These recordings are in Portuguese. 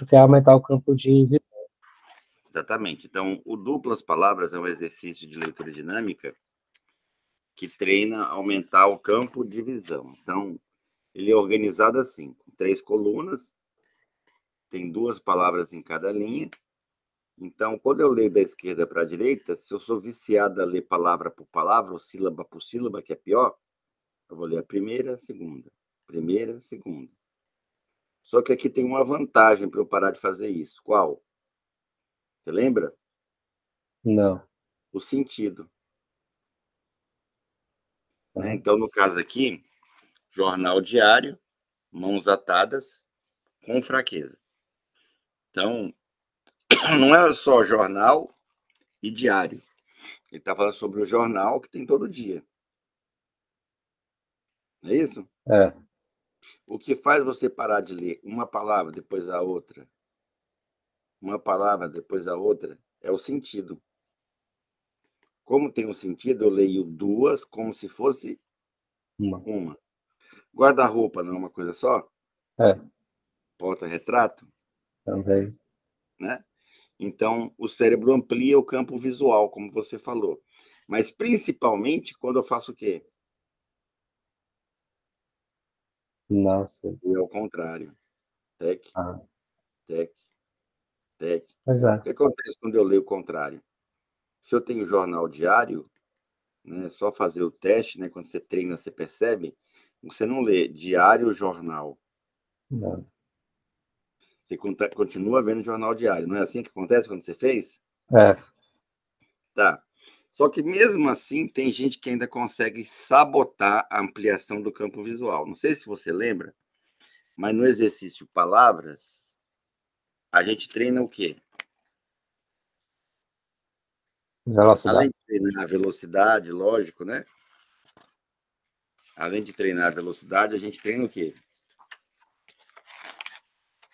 Isso quer aumentar o campo de visão. Exatamente. Então, o duplas palavras é um exercício de leitura dinâmica que treina a aumentar o campo de visão. Então, ele é organizado assim, com 3 colunas, tem 2 palavras em cada linha. Então, quando eu leio da esquerda para a direita, se eu sou viciado a ler palavra por palavra, ou sílaba por sílaba, que é pior, eu vou ler a primeira, a segunda, primeira, segunda. Só que aqui tem uma vantagem para eu parar de fazer isso. Qual? Você lembra? Não. O sentido. Né? Tá. Então, no caso aqui, jornal diário, mãos atadas, com fraqueza. Então, não é só jornal e diário. Ele está falando sobre o jornal que tem todo dia. Não é isso? É. O que faz você parar de ler uma palavra depois da outra, uma palavra depois da outra, é o sentido. Como tem um sentido, eu leio 2 como se fosse uma. Guarda-roupa não é uma coisa só? É. Porta-retrato? Também. Né? Então, o cérebro amplia o campo visual, como você falou. Mas, principalmente, quando eu faço o quê? Nossa. É ao contrário. Tec, Ah. tec, tec. Pois é. O que acontece quando eu leio o contrário? Se eu tenho jornal diário, né, só fazer o teste, né, quando você treina, você percebe, você não lê diário jornal. Não. Você continua vendo jornal diário. Não é assim que acontece quando você fez? É. Tá. Só que mesmo assim, tem gente que ainda consegue sabotar a ampliação do campo visual. Não sei se você lembra, mas no exercício palavras, a gente treina o quê? Além Velocidade. de treinar a velocidade, lógico, né? Além de treinar a velocidade, a gente treina o quê?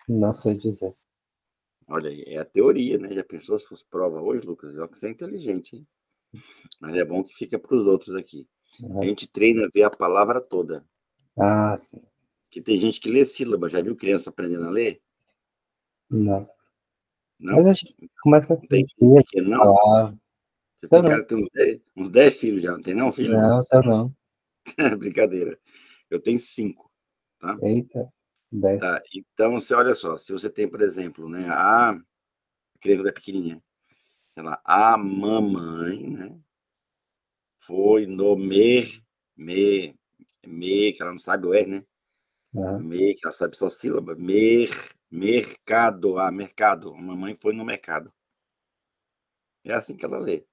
Não sei dizer. Olha aí, é a teoria, né? Já pensou se fosse prova hoje, Lucas? Olha que você é inteligente, hein? Mas é bom que fica para os outros aqui. A Uhum. gente treina a ver a palavra toda. Ah, sim. Que tem gente que lê sílaba. Já viu criança aprendendo a ler? Não. Mas Não? a gente começa a Não tem crescer, filho pequeno, não? falar. Você Eu tem não. cara de ter uns 10 filhos já. Não tem não, filho, Não, Lucas? eu não. Brincadeira. Eu tenho 5, tá? Eita. 10. Tá. Então, você olha só. Se você tem, por exemplo, né? A criança é pequenininha. Sei lá, a mamãe, né? Foi no que ela não sabe o R, né? Uhum. Que ela sabe só sílaba. Mercado, mercado. A mamãe foi no mercado. É assim que ela lê.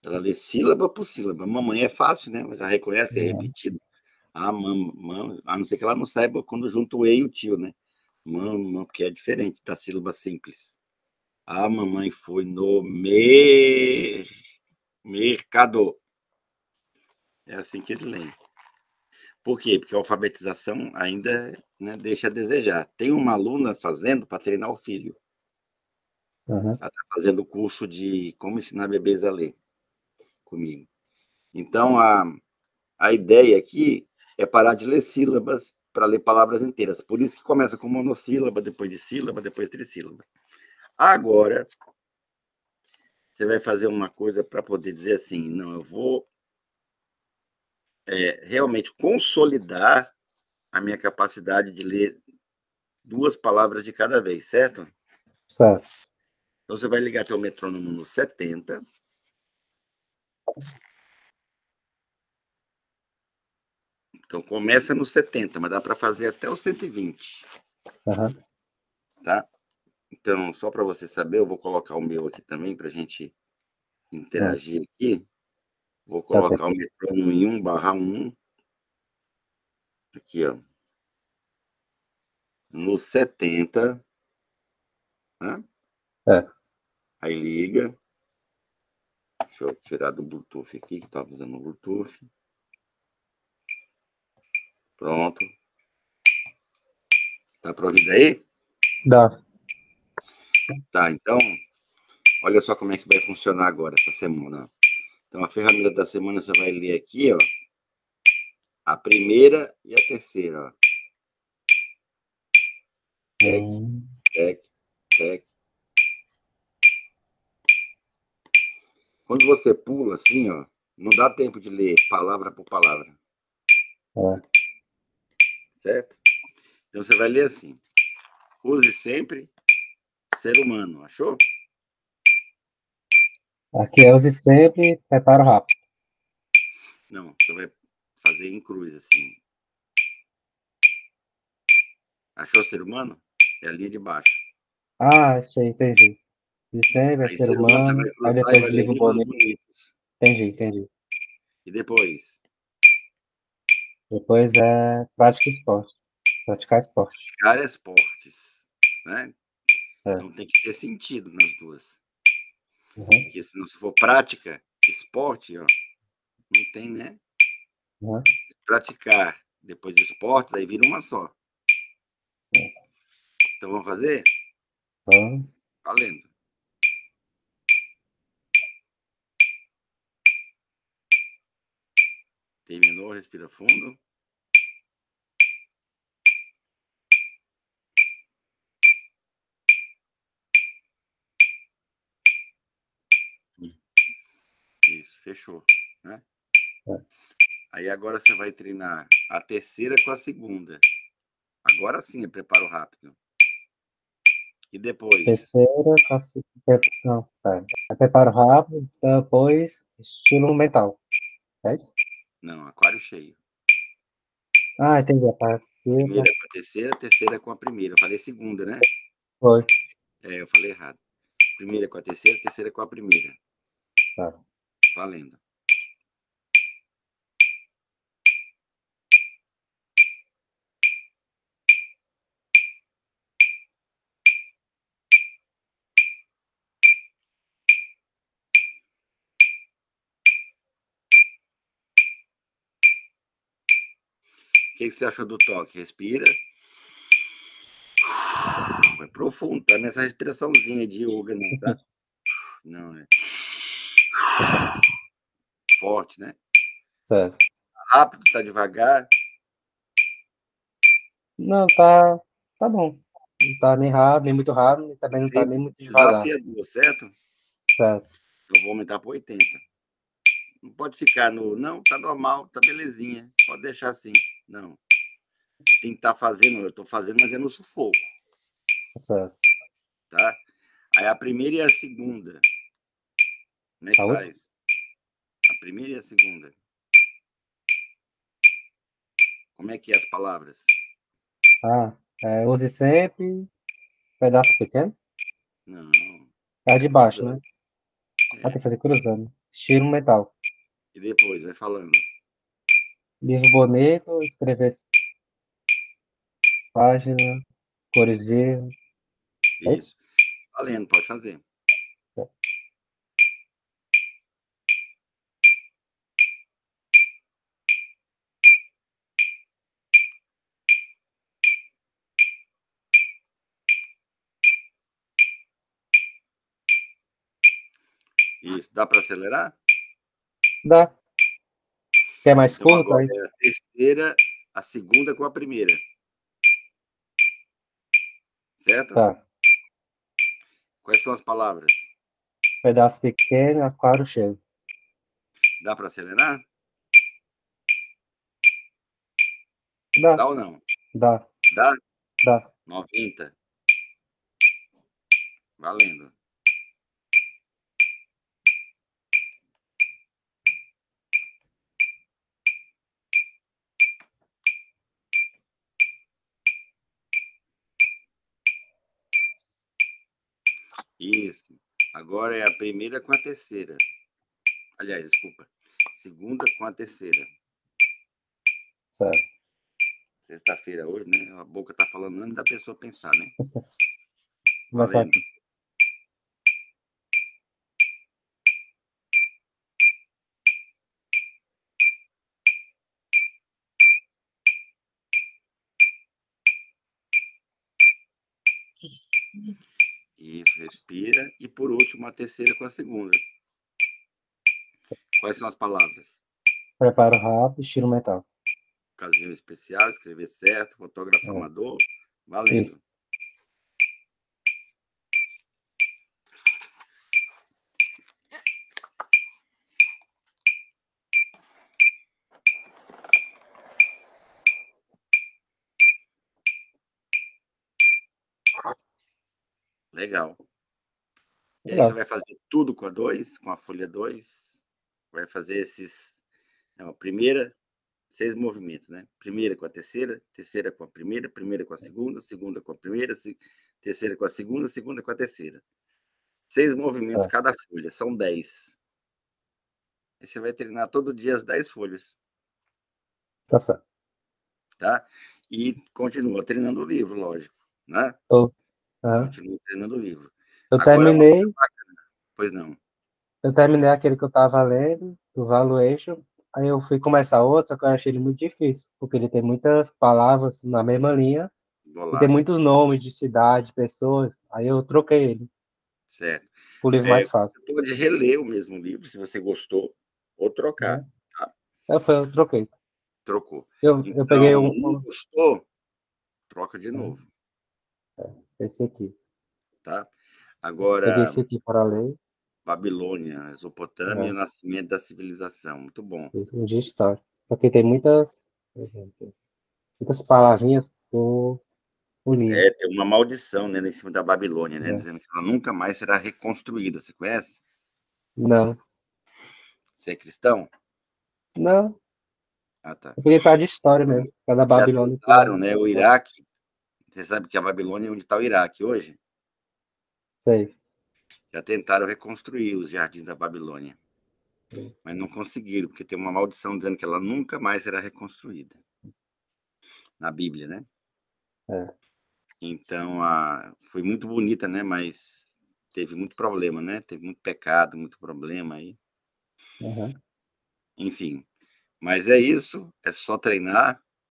Ela lê sílaba por sílaba. Mamãe é fácil, né? Ela já reconhece, é Uhum. repetido. A não ser que ela não saiba quando junta o e e o tio, né? Porque é diferente da sílaba simples. A mamãe foi no mercado. É assim que ele lê. Por quê? Porque a alfabetização ainda, né, deixa a desejar. Tem uma aluna fazendo para treinar o filho. Uhum. Ela está fazendo o curso de como ensinar bebês a ler comigo. Então, a ideia aqui é parar de ler sílabas para ler palavras inteiras. Por isso que começa com monossílaba, depois de sílaba, depois trissílaba. Agora, você vai fazer uma coisa para poder dizer assim, não, eu vou realmente consolidar a minha capacidade de ler 2 palavras de cada vez, certo? Certo. Então, você vai ligar teu metrônomo no 70. Então, começa no 70, mas dá para fazer até o 120, Uhum. tá? Então, só para você saber, eu vou colocar o meu aqui também para a gente Uhum. interagir aqui. Vou colocar o 70. metrônomo em 1/1, aqui, ó, no 70, né? É. Aí liga. Deixa eu tirar do Bluetooth aqui, que estava usando o Bluetooth. Pronto. Tá para ouvir aí? Dá. Tá, então, olha só como é que vai funcionar agora essa semana. Então, a ferramenta da semana você vai ler aqui, ó, a primeira e a terceira, ó. Tec, Hum. tec. check. Quando você pula assim, ó, não dá tempo de ler palavra por palavra. Certo? Então você vai ler assim. Use sempre ser humano. Achou? Aqui é use sempre, preparo rápido. Não, você vai fazer em cruz assim. Achou ser humano? É a linha de baixo. Ah, isso aí, entendi. Use sempre, é Aí ser ser humano você humano. vai Aí cruzar e depois vai ler livro livros bonito. bonitos. Entendi. E depois? Depois é prática e esporte. Praticar esporte. Praticar esportes. Né? É. Então tem que ter sentido nas duas. Uhum. Porque senão, se for prática, esporte, ó, não tem, né? Uhum. Praticar, depois esportes, aí vira uma só. Então vamos fazer? Vamos. Valendo. Terminou, respira fundo. Isso, fechou, né? Aí agora você vai treinar a terceira com a segunda. Agora sim é preparo rápido. E depois? Terceira, não, é preparo rápido, depois estilo mental. É isso? Não, aquário cheio. Ah, entendi. A partir Primeira com a terceira com a primeira. Eu falei segunda, né? foi. É, eu falei errado. Primeira com a terceira com a primeira. Tá. Valendo. O que você achou do toque? Respira. Vai profundo, tá nessa respiraçãozinha de yoga, não, tá? Não, é forte, né? Certo. Rápido, tá devagar. Não, tá bom. Não tá nem rápido, nem muito rápido, e também não tá nem muito devagar. Desafiador, certo? Certo. Eu vou aumentar para 80. Não pode ficar no, não, tá normal, tá belezinha. Pode deixar assim. Não. Tem que estar fazendo, eu tô fazendo, mas é no sufoco, Certo. tá? Aí a primeira e a segunda. Como é que A outra? faz? A primeira e a segunda. Como é que é as palavras? Use sempre, pedaço pequeno. Não. É a Vai de baixo, cruzando. né? Tem que fazer cruzando. Estilo mental. E depois, vai falando. Livro bonito, escrever página, cores vivas. É isso? Isso. Valendo, pode fazer. Isso. Dá para acelerar? Dá. Quer mais Então curto? agora Aí? é a terceira, a segunda com a primeira. Certo? Tá. Quais são as palavras? Pedaço pequeno, aquário cheio. Dá para acelerar? Dá, Dá ou não? dá, Dá? dá. 90. Valendo. Isso. Agora é a primeira com a terceira. Aliás, desculpa. Segunda com a terceira. Certo. Sexta-feira hoje, né? A boca tá falando antes da pessoa pensar, né? Começar Valendo. aqui. Isso, respira. E por último, a terceira com a segunda. Quais são as palavras? Preparo rápido, estilo mental. Ocasião especial, escrever certo, fotógrafo É. amador. Isso. Valendo. Legal. E aí você Legal. vai fazer tudo com a 2, com a folha 2. Vai fazer esses. A primeira, 6 movimentos, né? Primeira com a terceira, terceira com a primeira, primeira com a segunda, segunda com a primeira, terceira com a segunda, segunda com a terceira. 6 movimentos Tá, cada folha, são 10. Aí você vai treinar todo dia as 10 folhas, tá certo. tá? E continua treinando o livro, lógico, né? Tô, aham. Continua treinando o livro. Eu Agora, uma coisa terminei, bacana, pois não, eu terminei aquele que eu tava lendo, do Valuation. Aí eu fui começar outra que eu achei ele muito difícil, porque ele tem muitas palavras na mesma linha vou e tem lá, muitos nomes de cidade, pessoas. Aí eu troquei ele certo? pro livro mais fácil. Você pode reler o mesmo livro, se você gostou, ou trocar, Né? tá? Eu troquei. Trocou. Eu peguei Então, não gostou, troca de né, novo, esse aqui. tá? Peguei Agora, esse aqui para ler, Babilônia, Mesopotâmia e o né? nascimento da civilização. Muito bom. Esse é de história. Só que tem muitas palavrinhas do livro. É, tem uma maldição, né, em cima da Babilônia, né, Né? dizendo que ela nunca mais será reconstruída. Você conhece? Não, Você é cristão? não. Ah, tá. Eu peguei para de história mesmo. Cada Já Babilônia que tentaram, é. né, o Iraque. Você sabe que a Babilônia é onde está o Iraque hoje? Sei. Já tentaram reconstruir os jardins da Babilônia, mas não conseguiram, porque tem uma maldição dizendo que ela nunca mais será reconstruída. Na Bíblia, né? É. Então, foi muito bonita, né? Mas teve muito problema, né? Teve muito pecado, muito problema aí. Aham. Enfim, mas é isso. É só treinar.